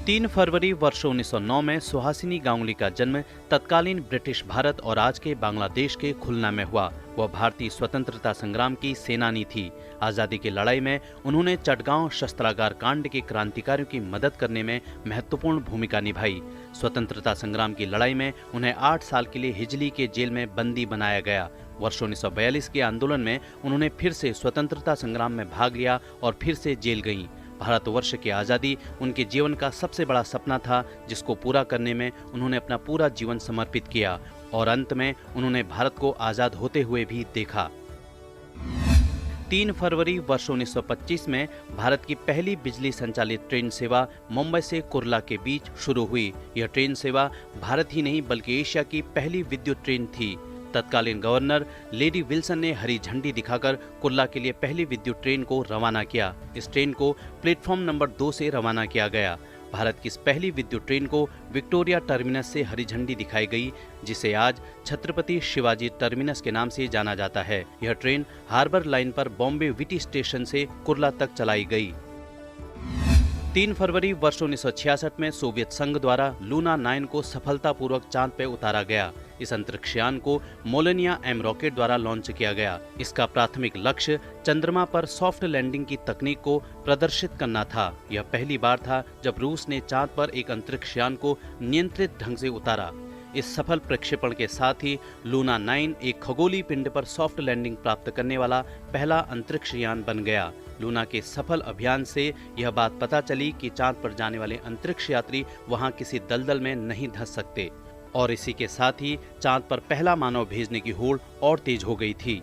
3 फरवरी वर्ष 1909 में सुहासिनी गांगुली का जन्म तत्कालीन ब्रिटिश भारत और आज के बांग्लादेश के खुलना में हुआ। वह भारतीय स्वतंत्रता संग्राम की सेनानी थी। आज़ादी की लड़ाई में उन्होंने चटगांव शस्त्रागार कांड के क्रांतिकारियों की मदद करने में महत्वपूर्ण भूमिका निभाई। स्वतंत्रता संग्राम की लड़ाई में उन्हें 8 साल के लिए हिजली के जेल में बंदी बनाया गया। वर्ष 1942 के आंदोलन में उन्होंने फिर से स्वतंत्रता संग्राम में भाग लिया और फिर से जेल गईं। भारतवर्ष की आज़ादी उनके जीवन का सबसे बड़ा सपना था, जिसको पूरा करने में उन्होंने अपना पूरा जीवन समर्पित किया और अंत में उन्होंने भारत को आज़ाद होते हुए भी देखा। 3 फरवरी वर्ष 1925 में भारत की पहली बिजली संचालित ट्रेन सेवा मुंबई से कुर्ला के बीच शुरू हुई। यह ट्रेन सेवा भारत ही नहीं बल्कि एशिया की पहली विद्युत ट्रेन थी। तत्कालीन गवर्नर लेडी विल्सन ने हरी झंडी दिखाकर कुर्ला के लिए पहली विद्युत ट्रेन को रवाना किया। इस ट्रेन को प्लेटफॉर्म नंबर 2 से रवाना किया गया। भारत की इस पहली विद्युत ट्रेन को विक्टोरिया टर्मिनस से हरी झंडी दिखाई गई, जिसे आज छत्रपति शिवाजी टर्मिनस के नाम से जाना जाता है। यह ट्रेन हार्बर लाइन पर बॉम्बे विटी स्टेशन से कुर्ला तक चलाई गई। 3 फरवरी वर्ष 1966 में सोवियत संघ द्वारा लूना 9 को सफलतापूर्वक चांद पर उतारा गया। इस अंतरिक्ष यान को मोलेनिया एम रॉकेट द्वारा लॉन्च किया गया। इसका प्राथमिक लक्ष्य चंद्रमा पर सॉफ्ट लैंडिंग की तकनीक को प्रदर्शित करना था। यह पहली बार था जब रूस ने चांद पर एक अंतरिक्ष यान को नियंत्रित ढंग से उतारा। इस सफल प्रक्षेपण के साथ ही लूना 9 एक खगोलीय पिंड पर सॉफ्ट लैंडिंग प्राप्त करने वाला पहला अंतरिक्ष यान बन गया। लूना के सफल अभियान से यह बात पता चली कि चांद पर जाने वाले अंतरिक्ष यात्री वहां किसी दलदल में नहीं धंस सकते और इसी के साथ ही चांद पर पहला मानव भेजने की होड़ और तेज हो गई थी।